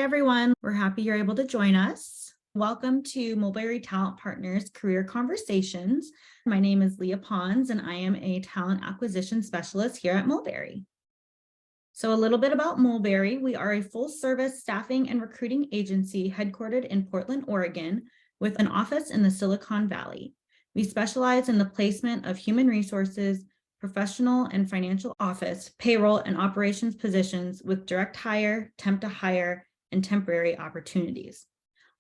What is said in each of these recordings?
everyone. We're happy you're able to join us. Welcome to Mulberry Talent Partners Career Conversations. My name is Leah Pons, and I am a talent acquisition specialist here at Mulberry. So a little bit about Mulberry. We are a full-service staffing and recruiting agency headquartered in Portland, Oregon, with an office in the Silicon Valley. We specialize in the placement of human resources, professional and financial office, payroll, and operations positions with direct hire, temp to hire, and temporary opportunities.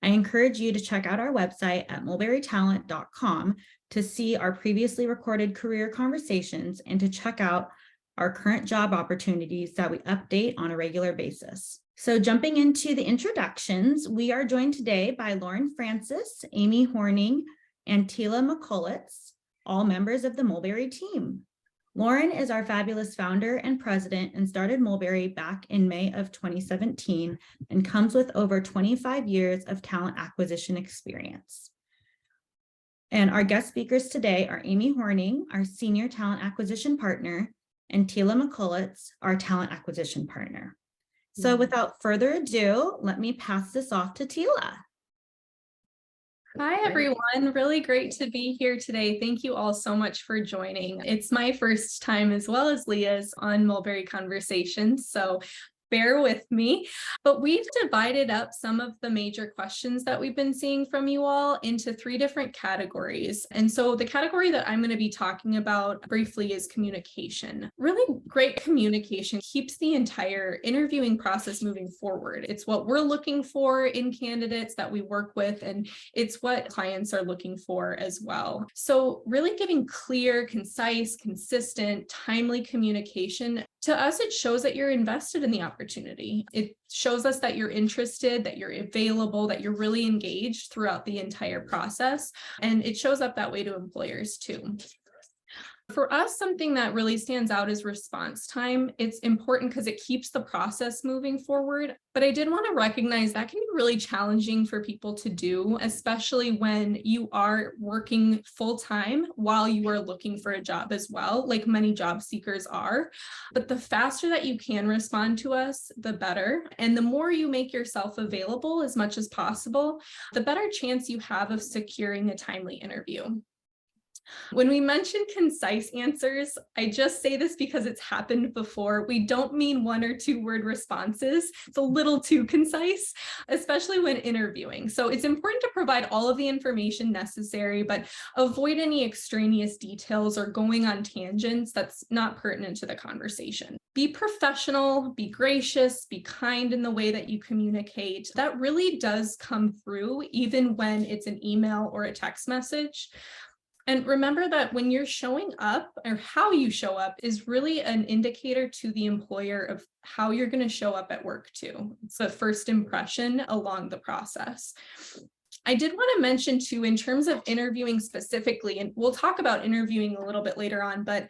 I encourage you to check out our website at mulberrytalent.com to see our previously recorded career conversations and to check out our current job opportunities that we update on a regular basis. So jumping into the introductions, we are joined today by Lauren Francis, Amy Horning, and Tila McCullough, all members of the Mulberry team. Lauren is our fabulous founder and president and started Mulberry back in May of 2017 and comes with over 25 years of talent acquisition experience. And our guest speakers today are Amy Horning, our senior talent acquisition partner, and Tila McCullough, our talent acquisition partner. So without further ado, let me pass this off to Tila. Hi, everyone. Really great to be here today. Thank you all so much for joining. It's my first time, as well as Leah's, on Mulberry Conversations, so bear with me. But we've divided up some of the major questions that we've been seeing from you all into 3 different categories. And so the category that I'm going to be talking about briefly is communication. Really great communication keeps the entire interviewing process moving forward. It's what we're looking for in candidates that we work with, and it's what clients are looking for as well. So really giving clear, concise, consistent, timely communication. To us, it shows that you're invested in the opportunity. It shows us that you're interested, that you're available, that you're really engaged throughout the entire process. And it shows up that way to employers too. For us, something that really stands out is response time. It's important because it keeps the process moving forward. But I did want to recognize that can be really challenging for people to do, especially when you are working full time while you are looking for a job as well, like many job seekers are. But the faster that you can respond to us, the better. And the more you make yourself available as much as possible, the better chance you have of securing a timely interview. When we mention concise answers, I just say this because it's happened before. We don't mean 1 or 2 word responses. It's a little too concise, especially when interviewing. So it's important to provide all of the information necessary, but avoid any extraneous details or going on tangents that's not pertinent to the conversation. Be professional, be gracious, be kind in the way that you communicate. That really does come through even when it's an email or a text message. And remember that when you're showing up, or how you show up, is really an indicator to the employer of how you're going to show up at work too. It's a first impression along the process. I did want to mention too, in terms of interviewing specifically, and we'll talk about interviewing a little bit later on, but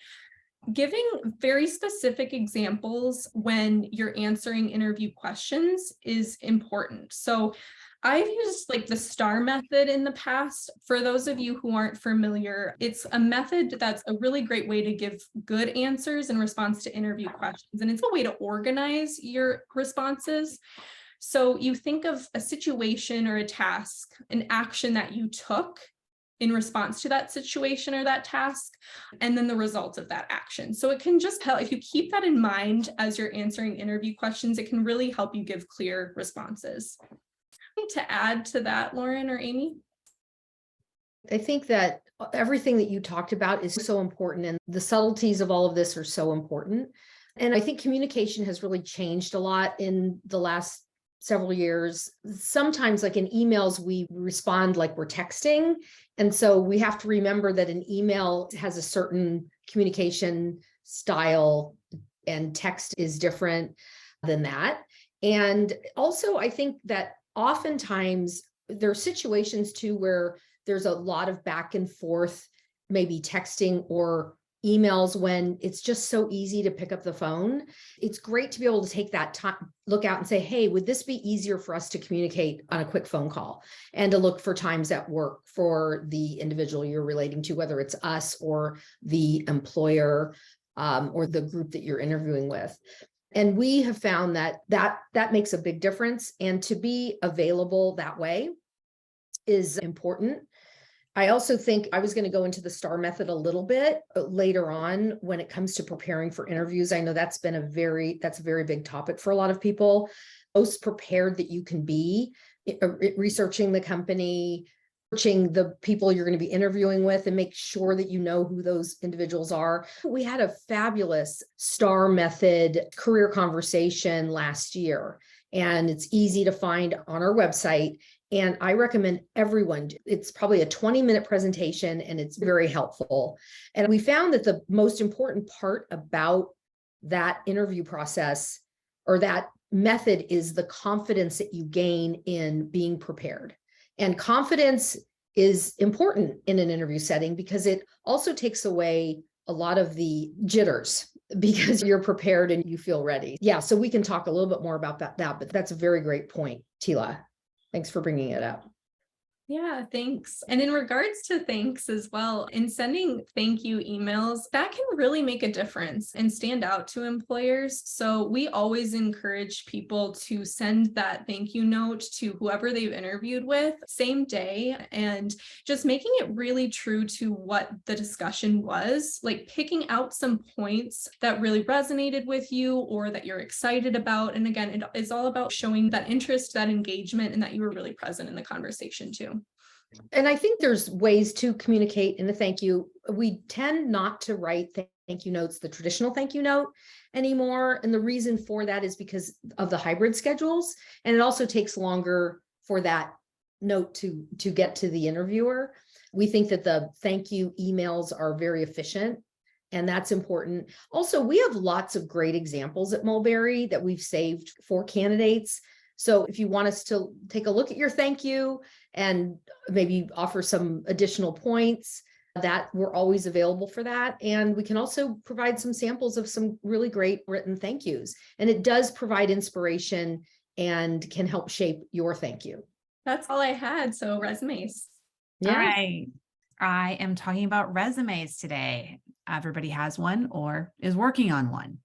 giving very specific examples when you're answering interview questions is important. So I've used like the STAR method in the past. For those of you who aren't familiar, it's a method that's a really great way to give good answers in response to interview questions. And it's a way to organize your responses. So you think of a situation or a task, an action that you took in response to that situation or that task, and then the result of that action. So it can just help, if you keep that in mind as you're answering interview questions, it can really help you give clear responses. To add to that, Lauren or Amy? I think that everything that you talked about is so important, and the subtleties of all of this are so important. And I think communication has really changed a lot in the last several years. Sometimes, like in emails, we respond like we're texting. And so we have to remember that an email has a certain communication style and text is different than that. And also, I think that oftentimes there are situations too where there's a lot of back and forth, maybe texting or emails, when it's just so easy to pick up the phone. It's great to be able to take that time, look out and say, hey, would this be easier for us to communicate on a quick phone call, and to look for times at work for the individual you're relating to, whether it's us or the employer or the group that you're interviewing with. And we have found that makes a big difference. And to be available that way is important. I also think I was going to go into the STAR method a little bit later on when it comes to preparing for interviews. I know that's a very big topic for a lot of people. Most prepared that you can be, researching the company, researching the people you're going to be interviewing with, and make sure that you know who those individuals are. We had a fabulous STAR method career conversation last year, and it's easy to find on our website. And I recommend everyone, it's probably a 20-minute presentation and it's very helpful. And we found that the most important part about that interview process or that method is the confidence that you gain in being prepared. And confidence is important in an interview setting because it also takes away a lot of the jitters because you're prepared and you feel ready. Yeah, so we can talk a little bit more about that, but that's a very great point, Tila. Thanks for bringing it up. Yeah, thanks. And in regards to thanks as well, in sending thank you emails, that can really make a difference and stand out to employers. So we always encourage people to send that thank you note to whoever they've interviewed with same day, and just making it really true to what the discussion was, like picking out some points that really resonated with you or that you're excited about. And again, it is all about showing that interest, that engagement, and that you were really present in the conversation too. And I think there's ways to communicate in the thank you. We tend not to write thank you notes, the traditional thank you note anymore. And the reason for that is because of the hybrid schedules. And it also takes longer for that note to get to the interviewer. We think that the thank you emails are very efficient, and that's important. Also, we have lots of great examples at Mulberry that we've saved for candidates. So if you want us to take a look at your thank you and maybe offer some additional points, that we're always available for that. And we can also provide some samples of some really great written thank yous. And it does provide inspiration and can help shape your thank you. That's all I had. So resumes. Yeah. All right. I am talking about resumes today. Everybody has one or is working on one.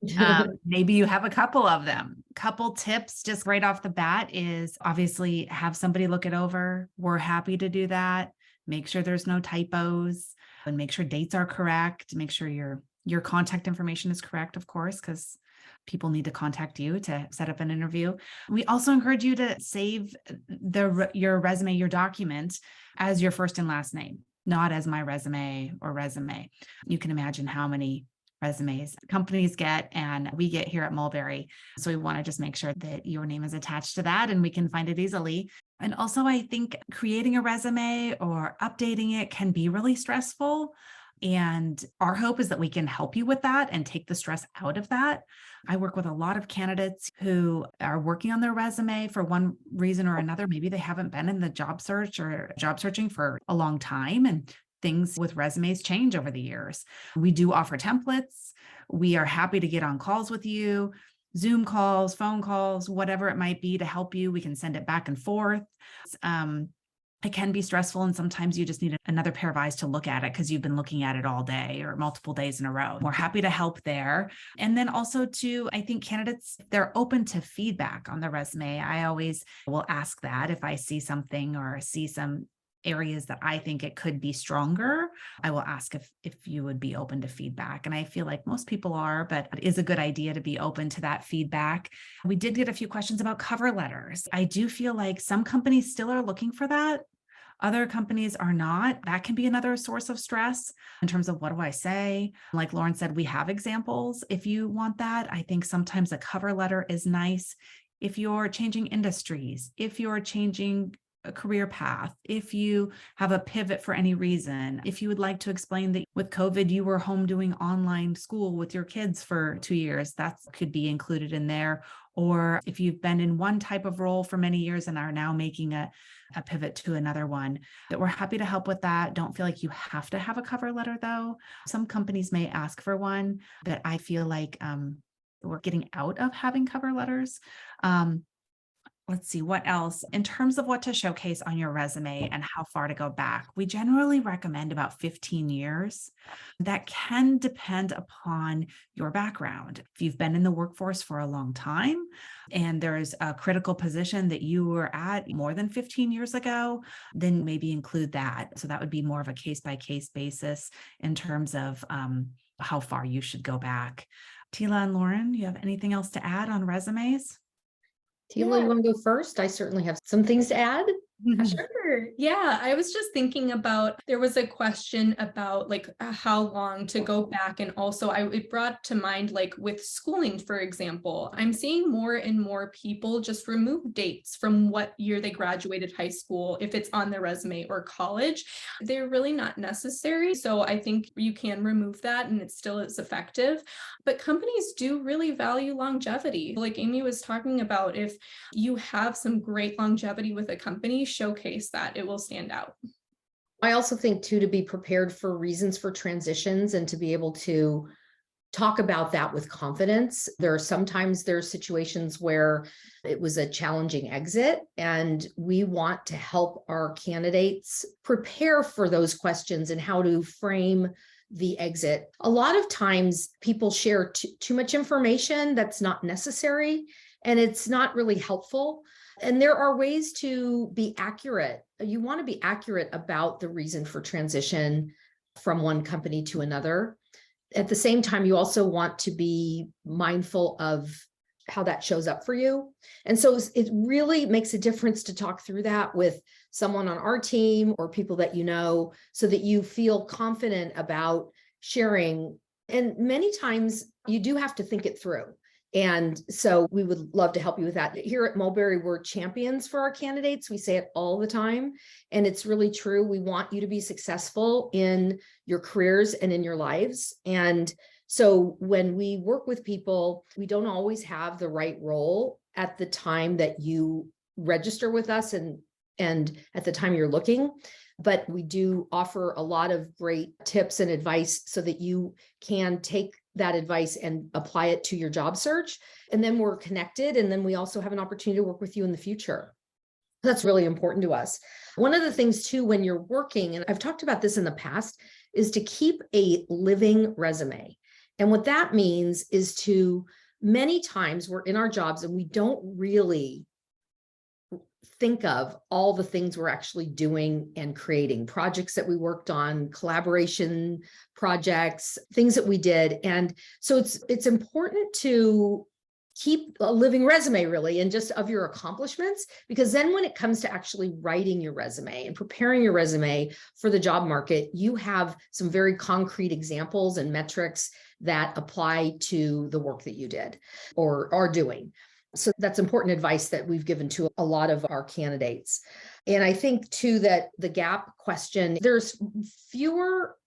Maybe you have a couple of them. Couple tips just right off the bat is obviously have somebody look it over. We're happy to do that. Make sure there's no typos and make sure dates are correct. Make sure your contact information is correct, of course, because people need to contact you to set up an interview. We also encourage you to save your resume, your document as your first and last name, not as my resume or resume. You can imagine how many resumes companies get and we get here at Mulberry. So we want to just make sure that your name is attached to that and we can find it easily. And also, I think creating a resume or updating it can be really stressful. And our hope is that we can help you with that and take the stress out of that. I work with a lot of candidates who are working on their resume for one reason or another. Maybe they haven't been in the job search or job searching for a long time, and things with resumes change over the years. We do offer templates. We are happy to get on calls with you, Zoom calls, phone calls, whatever it might be to help you. We can send it back and forth. It can be stressful, and sometimes you just need another pair of eyes to look at it because you've been looking at it all day or multiple days in a row. We're happy to help there. And then also too, I think candidates, they're open to feedback on the resume. I always will ask that if I see something or see some areas that I think it could be stronger, I will ask if you would be open to feedback. And I feel like most people are, but it is a good idea to be open to that feedback. We did get a few questions about cover letters. I do feel like some companies still are looking for that. Other companies are not. That can be another source of stress in terms of what do I say? Like Lauren said, we have examples if you want that. I think sometimes a cover letter is nice if you're changing industries, if you're changing a career path, if you have a pivot for any reason, if you would like to explain that with COVID, you were home doing online school with your kids for 2 years, that could be included in there. Or if you've been in one type of role for many years and are now making a pivot to another one, that we're happy to help with that. Don't feel like you have to have a cover letter though. Some companies may ask for one, but I feel like we're getting out of having cover letters. Let's see what else. In terms of what to showcase on your resume and how far to go back, we generally recommend about 15 years. That can depend upon your background. If you've been in the workforce for a long time and there's a critical position that you were at more than 15 years ago, then maybe include that. So that would be more of a case-by-case basis in terms of how far you should go back. Tila and Lauren, you have anything else to add on resumes? Tila, you want to go first? I certainly have some things to add. Sure. Yeah, I was just thinking about, there was a question about like how long to go back. And also it brought to mind, like with schooling, for example, I'm seeing more and more people just remove dates from what year they graduated high school, if it's on their resume, or college. They're really not necessary. So I think you can remove that and it still is effective. But companies do really value longevity. Like Amy was talking about, if you have some great longevity with a company, showcase that, it will stand out. I also think too, to be prepared for reasons for transitions and to be able to talk about that with confidence. Sometimes there are situations where it was a challenging exit, and we want to help our candidates prepare for those questions and how to frame the exit. A lot of times people share too much information that's not necessary, and it's not really helpful. And there are ways to be accurate. You want to be accurate about the reason for transition from one company to another. At the same time, you also want to be mindful of how that shows up for you. And so it really makes a difference to talk through that with someone on our team or people that you know, so that you feel confident about sharing. And many times you do have to think it through. And so we would love to help you with that. Here at Mulberry, we're champions for our candidates. We say it all the time, and it's really true. We want you to be successful in your careers and in your lives. And so when we work with people, we don't always have the right role at the time that you register with us and at the time you're looking. But we do offer a lot of great tips and advice so that you can take that advice and apply it to your job search. And then we're connected. And then we also have an opportunity to work with you in the future. That's really important to us. One of the things too, when you're working, and I've talked about this in the past, is to keep a living resume. And what that means is to, many times we're in our jobs and we don't really think of all the things we're actually doing and creating, projects that we worked on, collaboration projects, things that we did. And so it's important to keep a living resume, really, and just of your accomplishments, because then when it comes to actually writing your resume and preparing your resume for the job market, you have some very concrete examples and metrics that apply to the work that you did or are doing. So that's important advice that we've given to a lot of our candidates. And I think too, that the gap question, there's fewer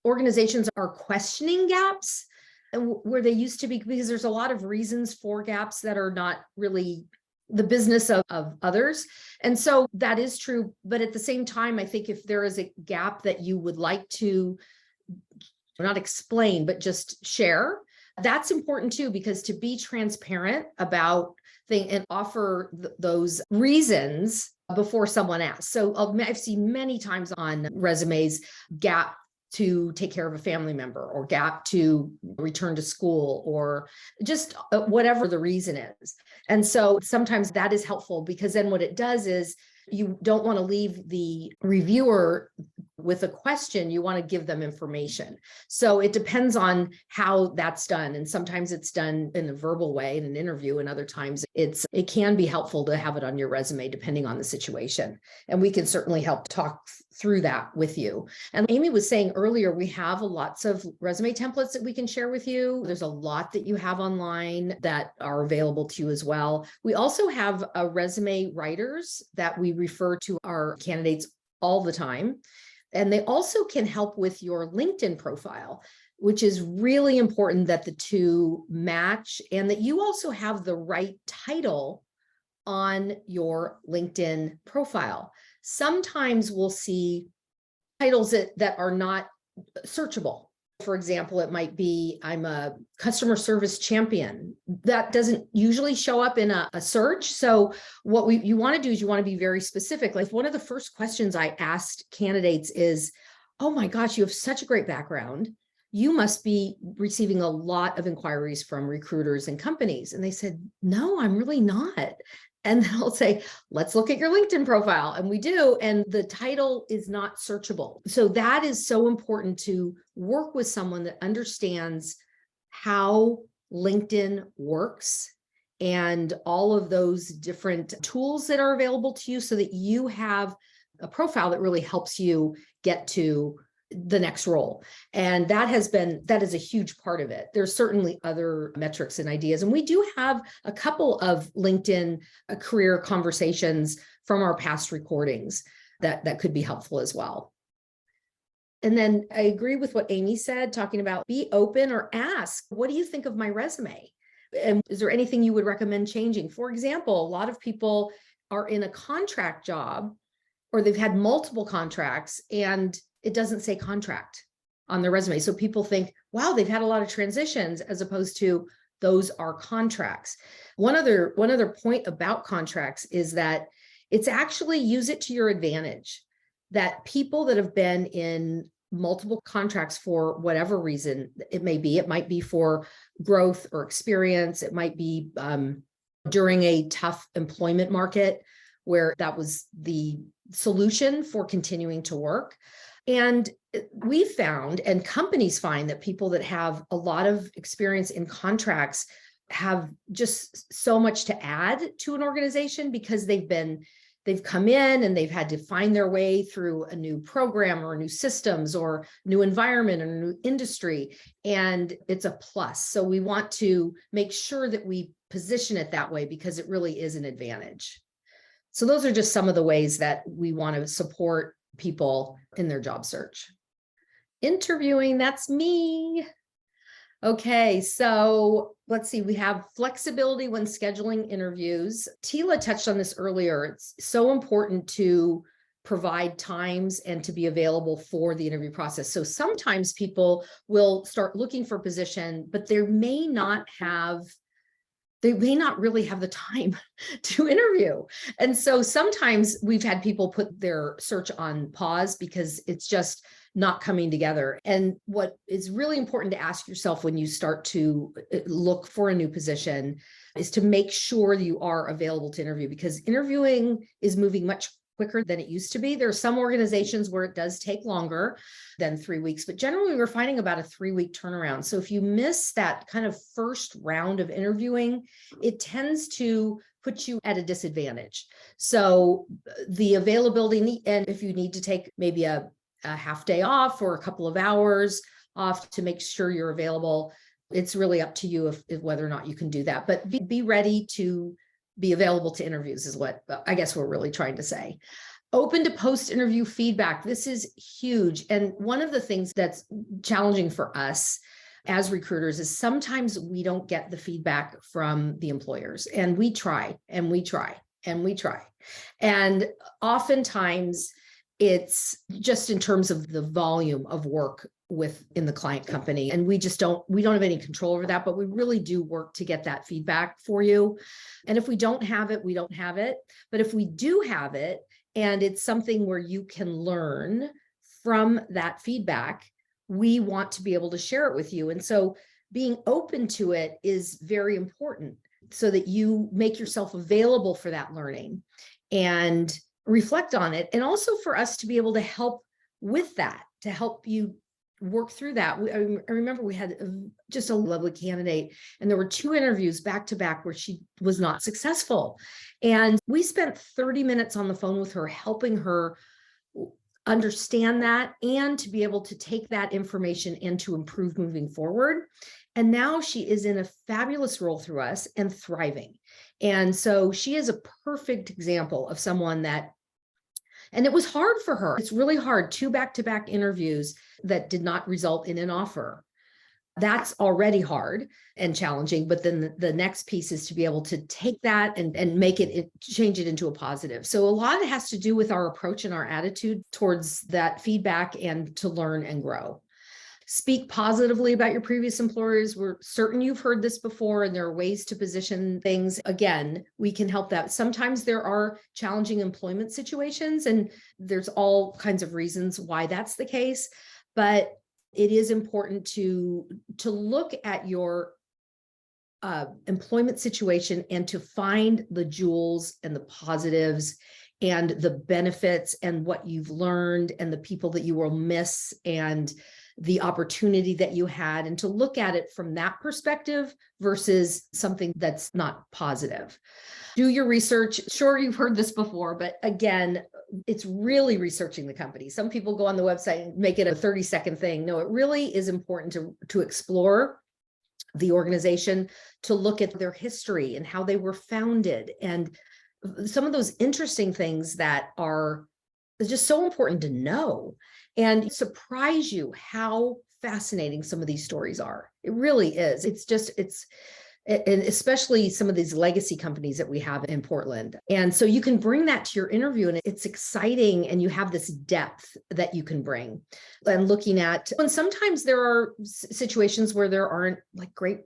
organizations are questioning gaps where they used to be, because there's a lot of reasons for gaps that are not really the business of others. And so that is true. But at the same time, I think if there is a gap that you would like to not explain, but just share, that's important too, because to be transparent about things and offer those reasons before someone asks. So I've seen many times on resumes, gap to take care of a family member, or gap to return to school, or just whatever the reason is. And so sometimes that is helpful, because then what it does is you don't want to leave the reviewer with a question, you want to give them information. So it depends on how that's done. And sometimes it's done in a verbal way in an interview, and other times it can be helpful to have it on your resume depending on the situation. And we can certainly help talk through that with you. And Amy was saying earlier, we have lots of resume templates that we can share with you. There's a lot that you have online that are available to you as well. We also have resume writers that we refer to our candidates all the time. And they also can help with your LinkedIn profile, which is really important that the two match, and that you also have the right title on your LinkedIn profile. Sometimes we'll see titles that are not searchable. for example, it might be, I'm a customer service champion. That doesn't usually show up in a search. So what you want to do is you want to be very specific. Like one of the first questions I asked candidates is, oh my gosh, you have such a great background. You must be receiving a lot of inquiries from recruiters and companies. And they said, no, I'm really not. And then I'll say, let's look at your LinkedIn profile. And we do. And the title is not searchable. So that is so important, to work with someone that understands how LinkedIn works and all of those different tools that are available to you, so that you have a profile that really helps you get to the next role. And that is a huge part of it. There's certainly other metrics and ideas. And we do have a couple of LinkedIn career conversations from our past recordings that could be helpful as well. And then I agree with what Amy said, talking about be open or ask, what do you think of my resume? And is there anything you would recommend changing? For example, a lot of people are in a contract job, or they've had multiple contracts and it doesn't say contract on their resume. So people think, wow, they've had a lot of transitions, as opposed to those are contracts. One other point about contracts is that it's actually, use it to your advantage, that people that have been in multiple contracts for whatever reason it might be for growth or experience. It might be during a tough employment market where that was the solution for continuing to work. And we found, and companies find, that people that have a lot of experience in contracts have just so much to add to an organization, because they've come in and they've had to find their way through a new program or new systems or new environment or new industry. And it's a plus. So we want to make sure that we position it that way, because it really is an advantage. So those are just some of the ways that we want to support people in their job search. Interviewing, that's me. Okay, so let's see, we have flexibility when scheduling interviews. Tila touched on this earlier. It's so important to provide times and to be available for the interview process. So sometimes people will start looking for a position, but they may not really have the time to interview. And so sometimes we've had people put their search on pause because it's just not coming together. And what is really important to ask yourself when you start to look for a new position is to make sure you are available to interview, because interviewing is moving much quicker than it used to be. There are some organizations where it does take longer than 3 weeks, but generally we're finding about a 3-week turnaround. So if you miss that kind of first round of interviewing, it tends to put you at a disadvantage. So the availability, and if you need to take maybe a half day off or a couple of hours off to make sure you're available, it's really up to you if whether or not you can do that. But be ready to be available to interviews is what I guess we're really trying to say. Open to post-interview feedback. This is huge. And one of the things that's challenging for us as recruiters is sometimes we don't get the feedback from the employers, and we try and we try and we try. And oftentimes it's just in terms of the volume of work within the client company. And we don't have any control over that, but we really do work to get that feedback for you. And if we don't have it, we don't have it. But if we do have it, and it's something where you can learn from that feedback, we want to be able to share it with you. And so being open to it is very important, so that you make yourself available for that learning and reflect on it. And also for us to be able to help with that, to help you work through that. I remember we had just a lovely candidate, and there were 2 interviews back to back where she was not successful. And we spent 30 minutes on the phone with her, helping her understand that and to be able to take that information and to improve moving forward. And now she is in a fabulous role through us and thriving. And so she is a perfect example of someone that, and it was hard for her. It's really hard, 2 back-to-back interviews that did not result in an offer. That's already hard and challenging. But then the next piece is to be able to take that and change it into a positive. So a lot of it has to do with our approach and our attitude towards that feedback and to learn and grow. speak positively about your previous employers. We're certain you've heard this before, and there are ways to position things. Again, we can help that. Sometimes there are challenging employment situations, and there's all kinds of reasons why that's the case. But it is important to look at your employment situation and to find the jewels and the positives and the benefits and what you've learned and the people that you will miss and the opportunity that you had, and to look at it from that perspective versus something that's not positive. Do your research. Sure, you've heard this before, but again, it's really researching the company. Some people go on the website and make it a 30-second thing. No, it really is important to explore the organization, to look at their history and how they were founded, and some of those interesting things that are just so important to know, and surprise you how fascinating some of these stories are. It really is. And especially some of these legacy companies that we have in Portland. And so you can bring that to your interview, and it's exciting, and you have this depth that you can bring. And looking at, and sometimes there are situations where there aren't like great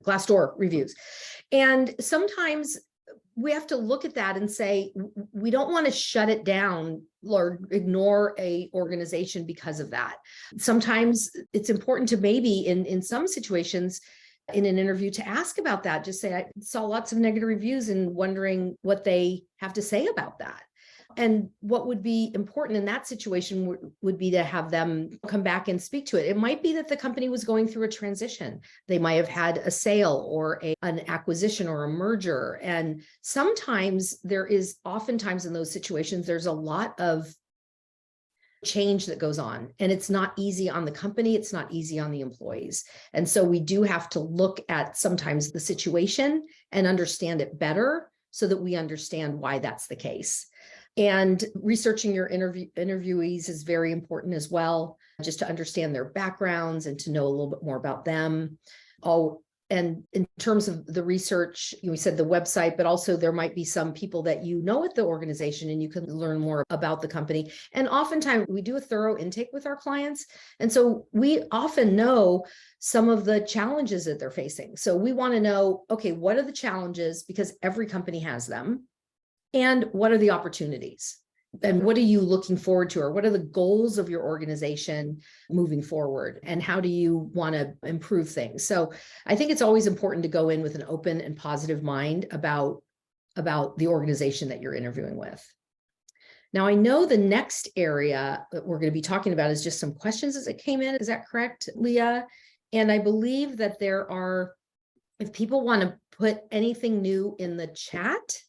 Glassdoor reviews. And sometimes we have to look at that and say, we don't want to shut it down or ignore a organization because of that. Sometimes it's important to maybe in some situations in an interview to ask about that. Just say, I saw lots of negative reviews and wondering what they have to say about that. And what would be important in that situation would be to have them come back and speak to it. It might be that the company was going through a transition. They might have had a sale or an acquisition or a merger. And oftentimes in those situations, there's a lot of change that goes on, and it's not easy on the company. It's not easy on the employees. And so we do have to look at sometimes the situation and understand it better so that we understand why that's the case. And researching your interviewees is very important as well, just to understand their backgrounds and to know a little bit more about them. And in terms of the research, we said the website, but also there might be some people that you know at the organization and you can learn more about the company. And oftentimes we do a thorough intake with our clients. And so we often know some of the challenges that they're facing. So we want to know, okay, what are the challenges? Because every company has them. And what are the opportunities? And what are you looking forward to? Or what are the goals of your organization moving forward? And how do you want to improve things? So I think it's always important to go in with an open and positive mind about the organization that you're interviewing with. Now, I know the next area that we're going to be talking about is just some questions as it came in. Is that correct, Leah? And I believe that if people want to put anything new in the chat,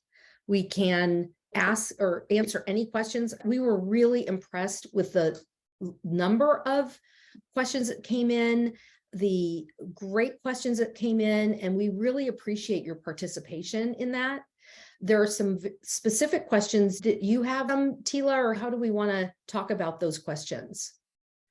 we can ask or answer any questions. We were really impressed with the number of questions that came in, the great questions that came in, and we really appreciate your participation in that. There are some specific questions. Did you have them, Tila, or how do we want to talk about those questions?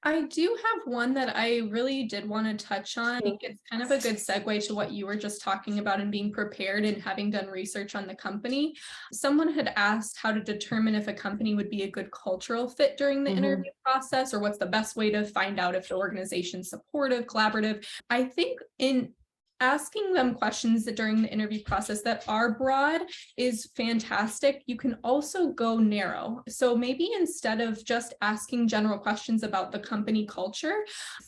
I do have one that I really did want to touch on. I think it's kind of a good segue to what you were just talking about and being prepared and having done research on the company. Someone had asked how to determine if a company would be a good cultural fit during the interview process, or what's the best way to find out if the organization's supportive, collaborative. I think in asking them questions that during the interview process that are broad is fantastic. You can also go narrow. So maybe instead of just asking general questions about the company culture,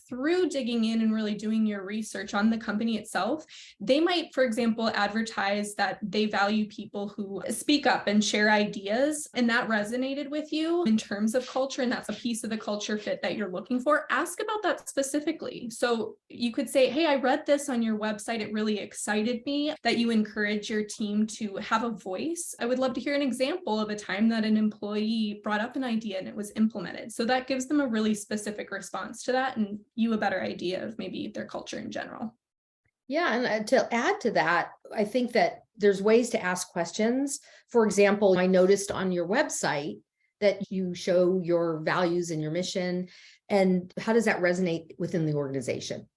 through digging in and really doing your research on the company itself, they might, for example, advertise that they value people who speak up and share ideas, and that resonated with you in terms of culture, and that's a piece of the culture fit that you're looking for. Ask about that specifically. So you could say, hey, I read this on your website. It really excited me that you encourage your team to have a voice. I would love to hear an example of a time that an employee brought up an idea and it was implemented. So that gives them a really specific response to that and you a better idea of maybe their culture in general. Yeah, and to add to that, I think that there's ways to ask questions. For example, I noticed on your website that you show your values and your mission, and how does that resonate within the organization?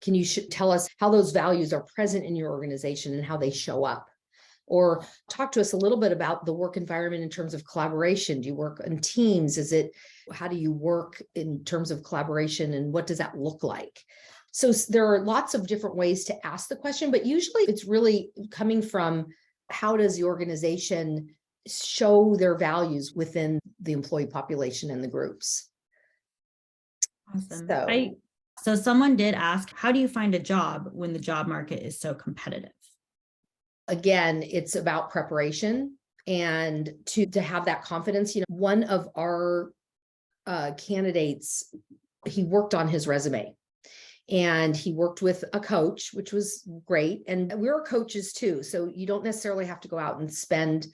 Can you tell us how those values are present in your organization and how they show up? Or talk to us a little bit about the work environment in terms of collaboration. Do you work in teams? How do you work in terms of collaboration, and what does that look like? So there are lots of different ways to ask the question, but usually it's really coming from, how does the organization show their values within the employee population and the groups? Awesome. So, So someone did ask, how do you find a job when the job market is so competitive? again, it's about preparation and to have that confidence. One of our candidates, he worked on his resume. And he worked with a coach, which was great. And we're coaches too. So you don't necessarily have to go out and spend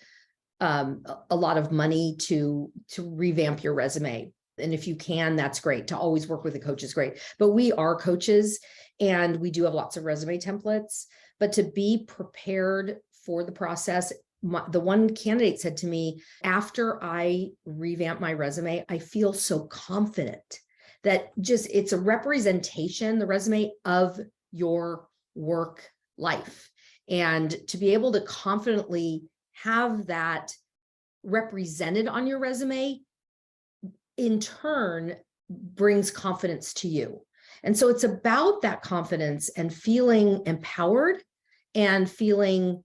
a lot of money to revamp your resume. And if you can, that's great. To always work with a coach is great. But we are coaches and we do have lots of resume templates. But to be prepared for the process, the one candidate said to me, after I revamp my resume, I feel so confident that it's a representation, the resume, of your work life. And to be able to confidently have that represented on your resume, in turn, brings confidence to you. And so it's about that confidence and feeling empowered and feeling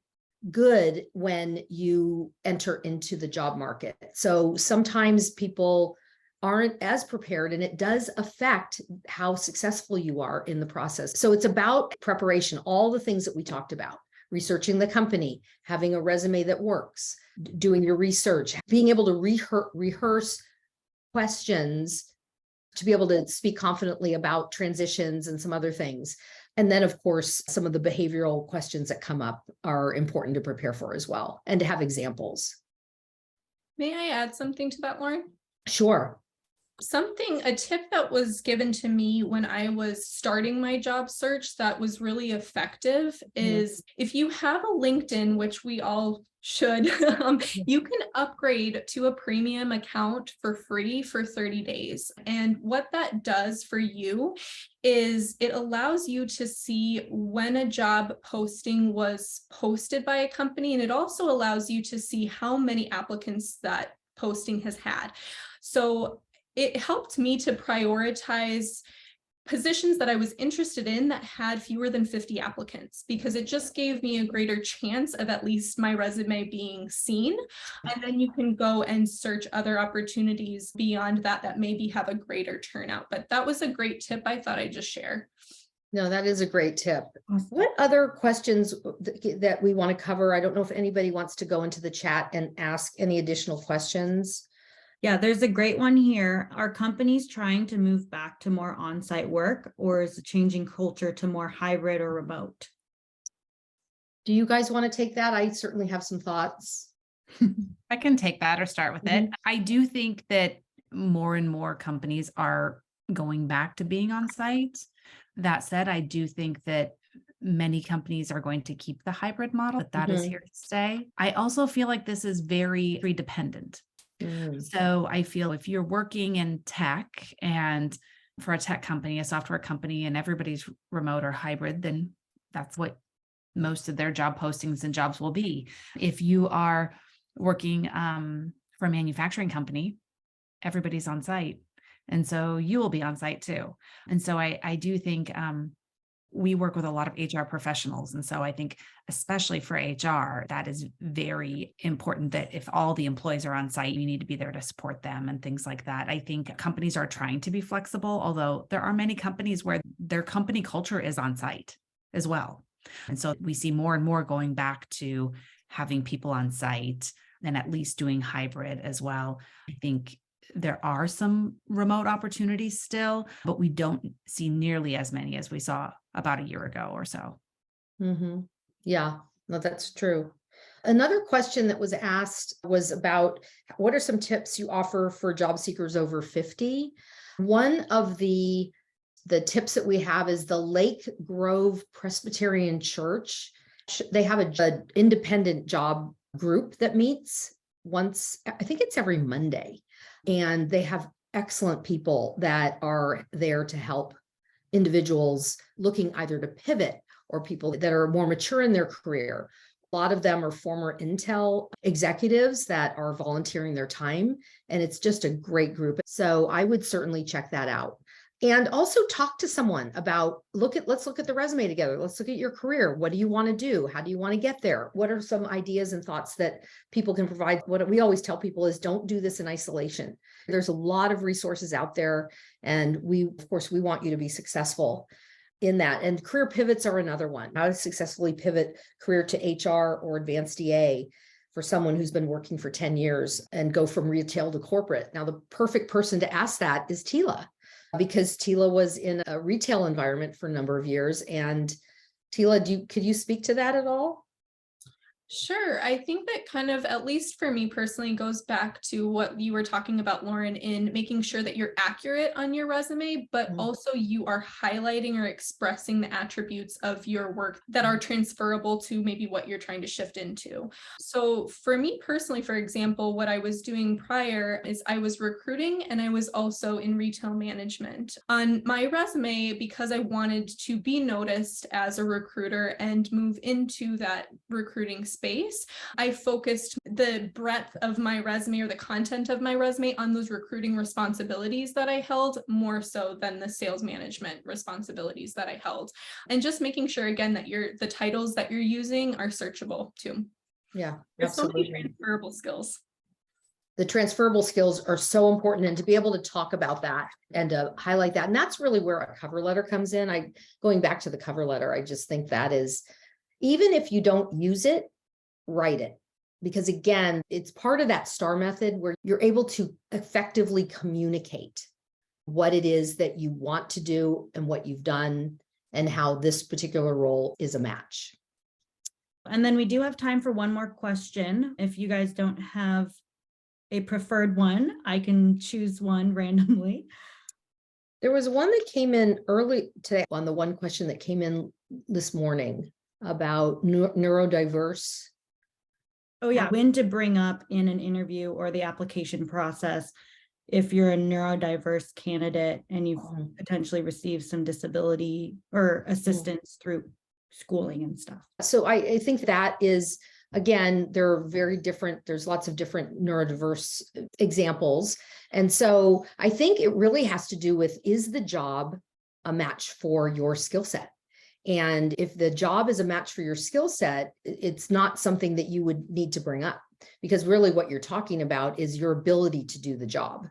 good when you enter into the job market. So sometimes people aren't as prepared, and it does affect how successful you are in the process. So it's about preparation, all the things that we talked about: researching the company, having a resume that works, doing your research, being able to rehearse questions to be able to speak confidently about transitions and some other things. And then, of course, some of the behavioral questions that come up are important to prepare for as well, and to have examples. May I add something to that, Lauren? Sure. A tip that was given to me when I was starting my job search that was really effective is, if you have a LinkedIn, which we all should, you can upgrade to a premium account for free for 30 days. And what that does for you is it allows you to see when a job posting was posted by a company, and it also allows you to see how many applicants that posting has had. So it helped me to prioritize positions that I was interested in that had fewer than 50 applicants, because it just gave me a greater chance of at least my resume being seen. And then you can go and search other opportunities beyond that maybe have a greater turnout. But that was a great tip I thought I'd just share. No, that is a great tip. Awesome. What other questions that we want to cover? I don't know if anybody wants to go into the chat and ask any additional questions. Yeah, there's a great one here. Are companies trying to move back to more on-site work, or is the changing culture to more hybrid or remote? Do you guys want to take that? I certainly have some thoughts. I can take that or start with it. I do think that more and more companies are going back to being on site. That said, I do think that many companies are going to keep the hybrid model, but that is here to stay. I also feel like this is very dependent. So I feel if you're working in tech, and for a tech company, a software company, and everybody's remote or hybrid, then that's what most of their job postings and jobs will be. If you are working for a manufacturing company, everybody's on site. And so you will be on site too. And so I do think we work with a lot of HR professionals. And so I think, especially for HR, that is very important, that if all the employees are on site, you need to be there to support them and things like that. I think companies are trying to be flexible, although there are many companies where their company culture is on site as well. And so we see more and more going back to having people on site and at least doing hybrid as well. I think there are some remote opportunities still, but we don't see nearly as many as we saw about a year ago or so. Yeah, no, that's true. Another question that was asked was about, what are some tips you offer for job seekers over 50? One of the tips that we have is the Lake Grove Presbyterian Church. They have an independent job group that meets once, I think it's every Monday. And they have excellent people that are there to help individuals looking either to pivot, or people that are more mature in their career, A lot of them are former Intel executives that are volunteering their time, and it's just a great group. So I would certainly check that out. And also talk to someone about, let's look at the resume together. Let's look at your career. What do you want to do? How do you want to get there? What are some ideas and thoughts that people can provide? What we always tell people is don't do this in isolation. There's a lot of resources out there. And of course, we want you to be successful in that. And career pivots are another one. How to successfully pivot career to HR or advanced EA for someone who's been working for 10 years and go from retail to corporate. Now, the perfect person to ask that is Tila, because Tila was in a retail environment for a number of years. And Tila, could you speak to that at all? Sure. I think that kind of, at least for me personally, goes back to what you were talking about, Lauren, in making sure that you're accurate on your resume, but also you are highlighting or expressing the attributes of your work that are transferable to maybe what you're trying to shift into. So for me personally, for example, what I was doing prior is I was recruiting and I was also in retail management. On my resume, because I wanted to be noticed as a recruiter and move into that recruiting space, I focused the breadth of my resume or the content of my resume on those recruiting responsibilities that I held more so than the sales management responsibilities that I held. And just making sure again that the titles that you're using are searchable too. Yeah, there's absolutely. so many transferable skills. The transferable skills are so important, and to be able to talk about that and to highlight that. And that's really where a cover letter comes in. Going back to the cover letter, I just think that is, even if you don't use it, write it. Because again, it's part of that STAR method where you're able to effectively communicate what it is that you want to do and what you've done and how this particular role is a match. And then we do have time for one more question. If you guys don't have a preferred one, I can choose one randomly. There was one that came in early today on the one question that came in this morning about neurodiverse. Oh yeah, when to bring up in an interview or the application process if you're a neurodiverse candidate and you've potentially received some disability or assistance through schooling and stuff. So I think that is, again, they're very different. There's lots of different neurodiverse examples. And so I think it really has to do with, is the job a match for your skill set? And if the job is a match for your skill set, it's not something that you would need to bring up, because really what you're talking about is your ability to do the job.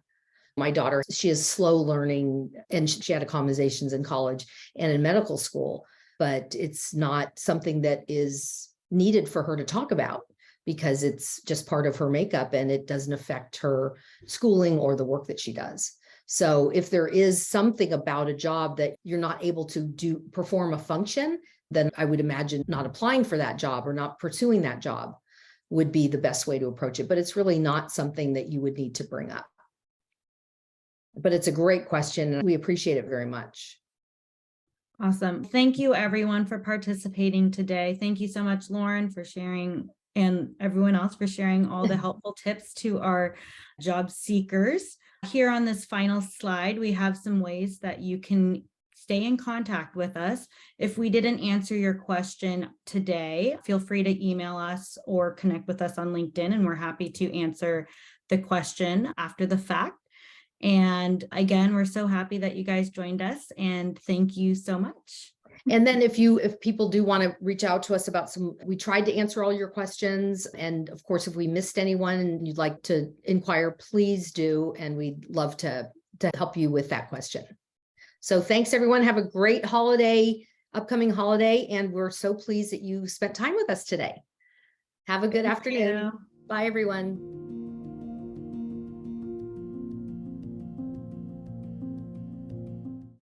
My daughter, she is slow learning and she had accommodations in college and in medical school, but it's not something that is needed for her to talk about because it's just part of her makeup and it doesn't affect her schooling or the work that she does. So if there is something about a job that you're not able to perform a function, then I would imagine not applying for that job or not pursuing that job would be the best way to approach it. But it's really not something that you would need to bring up. But it's a great question and we appreciate it very much. Awesome. Thank you everyone for participating today. Thank you so much, Lauren, for sharing, and everyone else for sharing all the helpful tips to our job seekers. Here on this final slide, we have some ways that you can stay in contact with us. If we didn't answer your question today, feel free to email us or connect with us on LinkedIn, and we're happy to answer the question after the fact. And again, we're so happy that you guys joined us, and thank you so much. And then if people do want to reach out to us about we tried to answer all your questions. And of course, if we missed anyone and you'd like to inquire, please do. And we'd love to help you with that question. So thanks everyone. Have a great upcoming holiday. And we're so pleased that you spent time with us today. Have a good afternoon. Bye everyone.